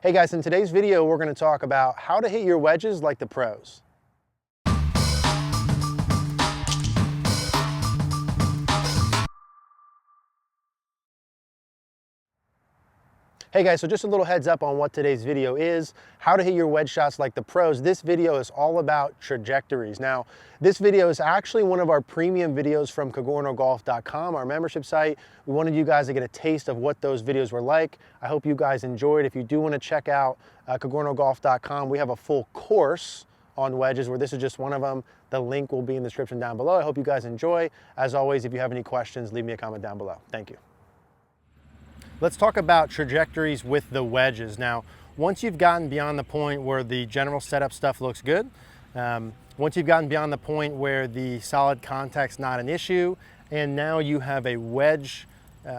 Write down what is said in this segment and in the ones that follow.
Hey guys, in today's video, we're going to talk about how to hit your wedges like the pros. Hey guys, so just a little heads up on what today's video is, how to hit your wedge shots like the pros. This video is all about trajectories. Now, this video is actually one of our premium videos from CogornoGolf.com, our membership site. We wanted you guys to get a taste of what those videos were like. I hope you guys enjoyed. If you do want to check out CogornoGolf.com, we have a full course on wedges where this is just one of them. The link will be in the description down below. I hope you guys enjoy. As always, if you have any questions, leave me a comment down below. Thank you. Let's talk about trajectories with the wedges. Now, once you've gotten beyond the point where the general setup stuff looks good, once you've gotten beyond the point where the solid contact's not an issue, and now you have a wedge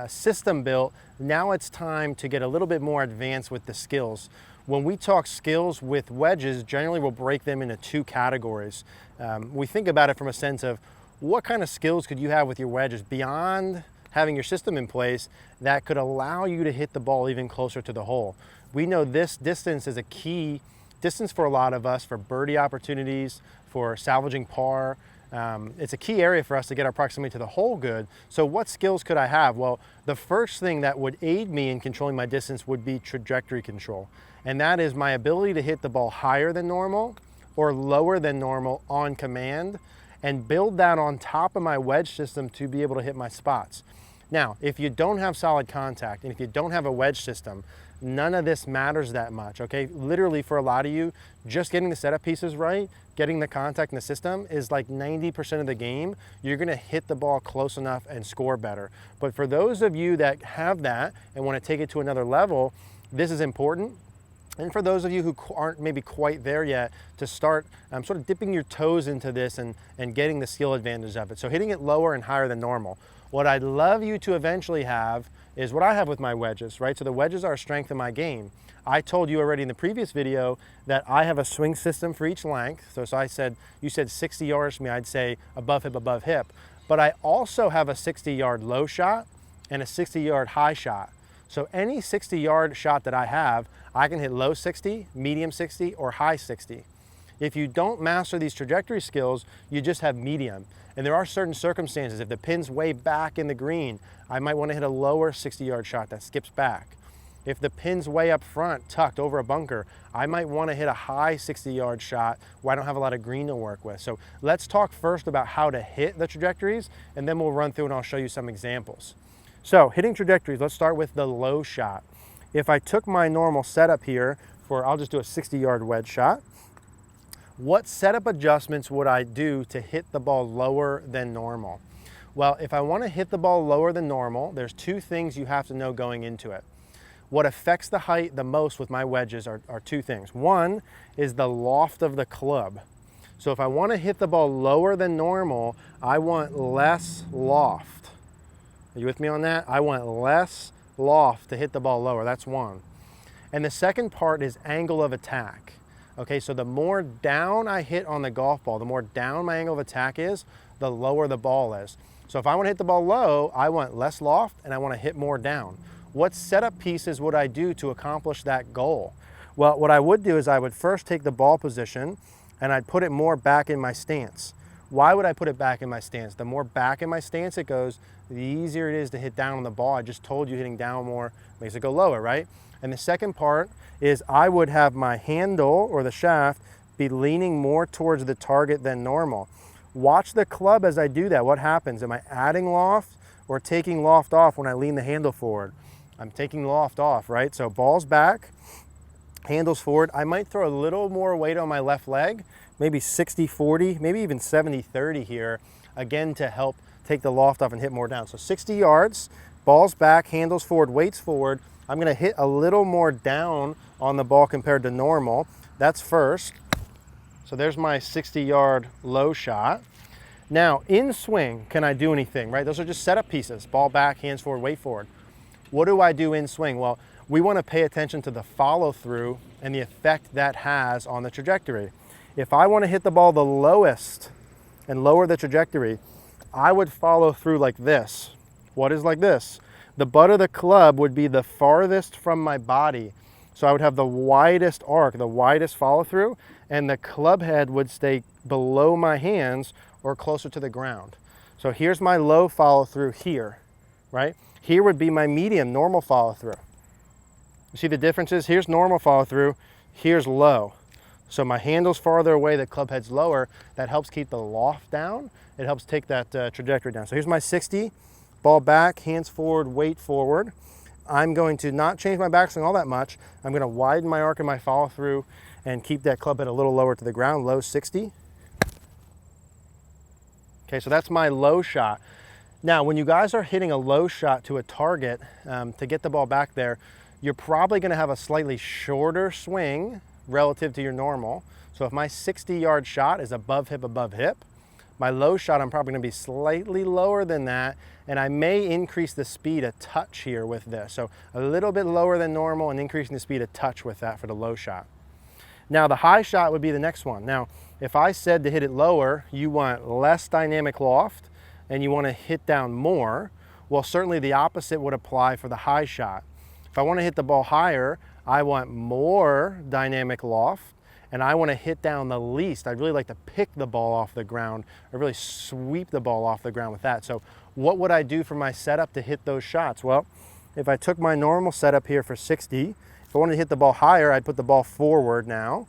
system built, now it's time to get a little bit more advanced with the skills. When we talk skills with wedges, generally we'll break them into two categories. We think about it from a sense of what kind of skills could you have with your wedges beyond having your system in place that could allow you to hit the ball even closer to the hole. We know this distance is a key distance for a lot of us, for birdie opportunities, for salvaging par. It's a key area for us to get our proximity to the hole good. So what skills could I have? Well, the first thing that would aid me in controlling my distance would be trajectory control. And that is my ability to hit the ball higher than normal or lower than normal on command, and build that on top of my wedge system to be able to hit my spots. Now, if you don't have solid contact and if you don't have a wedge system, none of this matters that much, okay? Literally for a lot of you, just getting the setup pieces right, getting the contact in the system is like 90% of the game. You're gonna hit the ball close enough and score better. But for those of you that have that and wanna take it to another level, this is important. And for those of you who aren't maybe quite there yet, to start sort of dipping your toes into this and getting the skill advantage of it. So hitting it lower and higher than normal. What I'd love you to eventually have is what I have with my wedges, right? So the wedges are a strength of my game. I told you already in the previous video that I have a swing system for each length. So I said, you said 60 yards to me, I'd say above hip. But I also have a 60-yard low shot and a 60-yard high shot. So any 60-yard shot that I have, I can hit low 60, medium 60, or high 60. If you don't master these trajectory skills, you just have medium. And there are certain circumstances. If the pin's way back in the green, I might want to hit a lower 60-yard shot that skips back. If the pin's way up front, tucked over a bunker, I might want to hit a high 60-yard shot where I don't have a lot of green to work with. So let's talk first about how to hit the trajectories, and then we'll run through and I'll show you some examples. So hitting trajectories, let's start with the low shot. If I took my normal setup here for, I'll just do a 60-yard wedge shot, what setup adjustments would I do to hit the ball lower than normal? Well, if I want to hit the ball lower than normal, there's two things you have to know going into it. What affects the height the most with my wedges are two things. One is the loft of the club. So if I want to hit the ball lower than normal, I want less loft. Are you with me on that? I want less loft to hit the ball lower. That's one. And the second part is angle of attack. Okay, so the more down I hit on the golf ball, the more down my angle of attack is, the lower the ball is. So if I want to hit the ball low, I want less loft and I want to hit more down. What setup pieces would I do to accomplish that goal? Well, what I would do is I would first take the ball position and I'd put it more back in my stance. Why would I put it back in my stance? The more back in my stance it goes, the easier it is to hit down on the ball. I just told you hitting down more makes it go lower, right? And the second part is I would have my handle or the shaft be leaning more towards the target than normal. Watch the club as I do that. What happens? Am I adding loft or taking loft off when I lean the handle forward? I'm taking loft off, right? So ball's back, handles forward. I might throw a little more weight on my left leg, maybe 60-40, maybe even 70-30 here, again to help take the loft off and hit more down. So 60 yards, ball's back, handles forward, weights forward. I'm gonna hit a little more down on the ball compared to normal. That's first. So there's my 60-yard low shot. Now, in swing, can I do anything, right? Those are just setup pieces. Ball back, hands forward, weight forward. What do I do in swing? Well, we wanna pay attention to the follow through and the effect that has on the trajectory. If I wanna hit the ball the lowest and lower the trajectory, I would follow through like this. What is like this? The butt of the club would be the farthest from my body. So I would have the widest arc, the widest follow through, and the club head would stay below my hands or closer to the ground. So here's my low follow through here, right? Here would be my medium normal follow through. You see the differences? Here's normal follow through, here's low. So my handle's farther away, the club head's lower. That helps keep the loft down. It helps take that trajectory down. So here's my 60, ball back, hands forward, weight forward. I'm going to not change my backswing all that much. I'm going to widen my arc and my follow through and keep that club head a little lower to the ground, low 60. Okay, so that's my low shot. Now, when you guys are hitting a low shot to a target to get the ball back there, you're probably going to have a slightly shorter swing relative to your normal. So if my 60-yard shot is above hip, my low shot, I'm probably going to be slightly lower than that, and I may increase the speed a touch here with this. So a little bit lower than normal and increasing the speed a touch with that for the low shot. Now the high shot would be the next one. Now, if I said to hit it lower, you want less dynamic loft and you want to hit down more, well, certainly the opposite would apply for the high shot. If I want to hit the ball higher, I want more dynamic loft and I want to hit down the least. I'd really like to pick the ball off the ground or really sweep the ball off the ground with that. So what would I do for my setup to hit those shots? Well, if I took my normal setup here for 60, if I wanted to hit the ball higher, I'd put the ball forward now.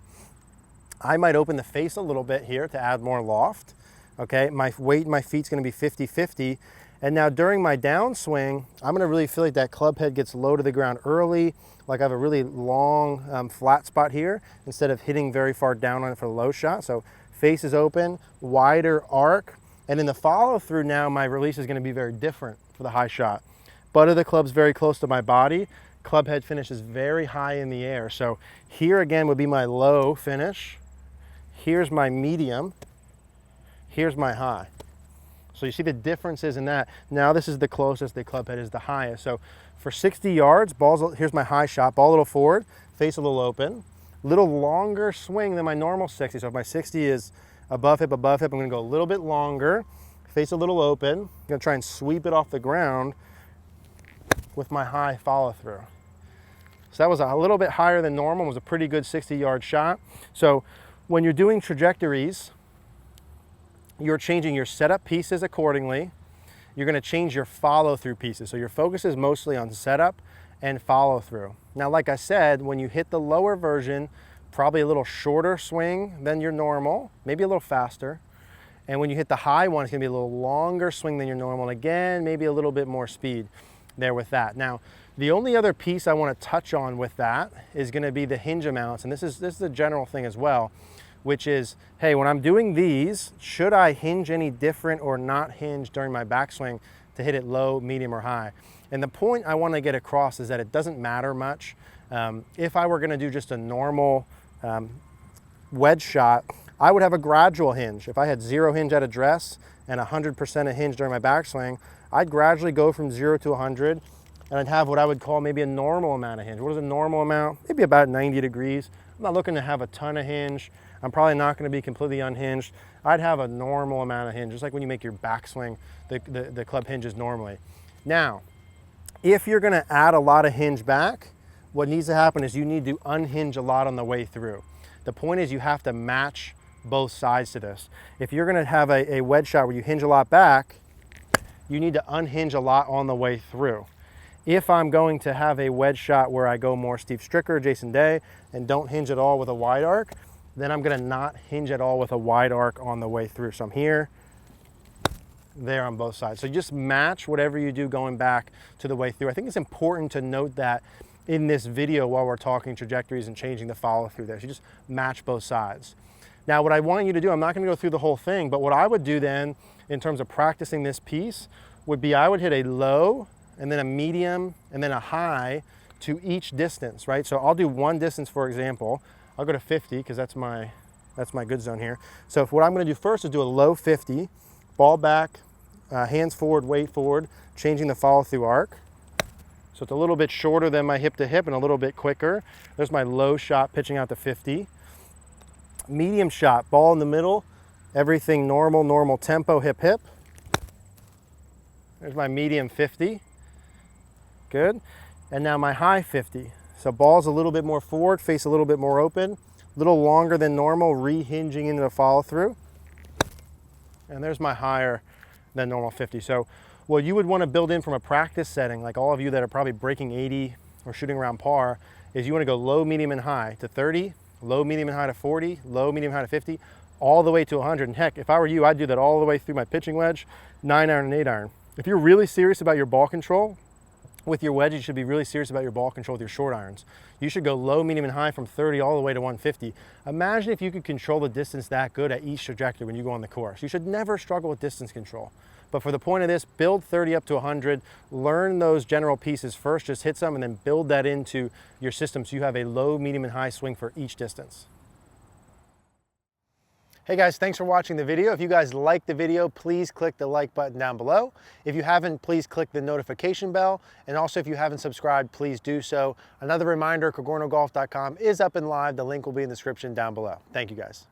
I might open the face a little bit here to add more loft. Okay, my weight in my feet's gonna be 50-50. And now during my downswing, I'm gonna really feel like that club head gets low to the ground early, like I have a really long flat spot here, instead of hitting very far down on it for the low shot. So face is open, wider arc, and in the follow through now, my release is gonna be very different for the high shot. Butt of the club's very close to my body. Club head finish is very high in the air. So here again would be my low finish. Here's my medium. Here's my high. So you see the differences in that. Now this is the closest, the club head is the highest. So for 60 yards, here's my high shot, ball a little forward, face a little open, little longer swing than my normal 60. So if my 60 is above hip, I'm gonna go a little bit longer, face a little open. I'm gonna try and sweep it off the ground with my high follow through. So that was a little bit higher than normal. It was a pretty good 60-yard shot. So when you're doing trajectories, you're changing your setup pieces accordingly. You're gonna change your follow through pieces. So your focus is mostly on setup and follow through. Now, like I said, when you hit the lower version, probably a little shorter swing than your normal, maybe a little faster. And when you hit the high one, it's gonna be a little longer swing than your normal. And again, maybe a little bit more speed there with that. Now, the only other piece I want to touch on with that is going to be the hinge amounts, and this is a general thing as well, which is, hey, when I'm doing these, should I hinge any different or not hinge during my backswing to hit it low, medium, or high? And the point I want to get across is that it doesn't matter much. If I were going to do just a normal wedge shot, I would have a gradual hinge. If I had 0 hinge at address and 100% a hinge during my backswing, I'd gradually go from 0 to 100, and I'd have what I would call maybe a normal amount of hinge. What is a normal amount? Maybe about 90 degrees. I'm not looking to have a ton of hinge. I'm probably not going to be completely unhinged. I'd have a normal amount of hinge, just like when you make your backswing, the club hinges normally. Now, if you're going to add a lot of hinge back, what needs to happen is you need to unhinge a lot on the way through. The point is you have to match both sides to this. If you're going to have a wedge shot where you hinge a lot back, you need to unhinge a lot on the way through. If I'm going to have a wedge shot where I go more Steve Stricker, Jason Day, and don't hinge at all with a wide arc, then I'm gonna not hinge at all with a wide arc on the way through. So I'm here, there on both sides. So you just match whatever you do going back to the way through. I think it's important to note that in this video while we're talking trajectories and changing the follow through there. So you just match both sides. Now what I want you to do, I'm not gonna go through the whole thing, but what I would do then in terms of practicing this piece would be I would hit a low and then a medium and then a high to each distance, right? So I'll do one distance, for example. I'll go to 50 because that's my good zone here. So what I'm gonna do first is do a low 50, ball back, hands forward, weight forward, changing the follow through arc. So it's a little bit shorter than my hip to hip and a little bit quicker. There's my low shot pitching out to 50. Medium shot, ball in the middle, everything normal, normal tempo, hip, hip. There's my medium 50. Good. And now my high 50. So ball's a little bit more forward, face a little bit more open, a little longer than normal, re-hinging into the follow through. And there's my higher than normal 50. So what you would want to build in from a practice setting, like all of you that are probably breaking 80 or shooting around par, is you want to go low, medium, and high to 30, low, medium, and high to 40, low, medium, high to 50, all the way to 100. And heck, if I were you, I'd do that all the way through my pitching wedge, 9-iron and 8-iron. If you're really serious about your ball control with your wedge, you should be really serious about your ball control with your short irons. You should go low, medium, and high from 30 all the way to 150. Imagine if you could control the distance that good at each trajectory when you go on the course. You should never struggle with distance control. But for the point of this, build 30 up to 100, learn those general pieces first, just hit some, and then build that into your system so you have a low, medium, and high swing for each distance. Hey guys, thanks for watching the video. If you guys liked the video, please click the like button down below. If you haven't, please click the notification bell. And also if you haven't subscribed, please do so. Another reminder, CogornoGolf.com is up and live. The link will be in the description down below. Thank you guys.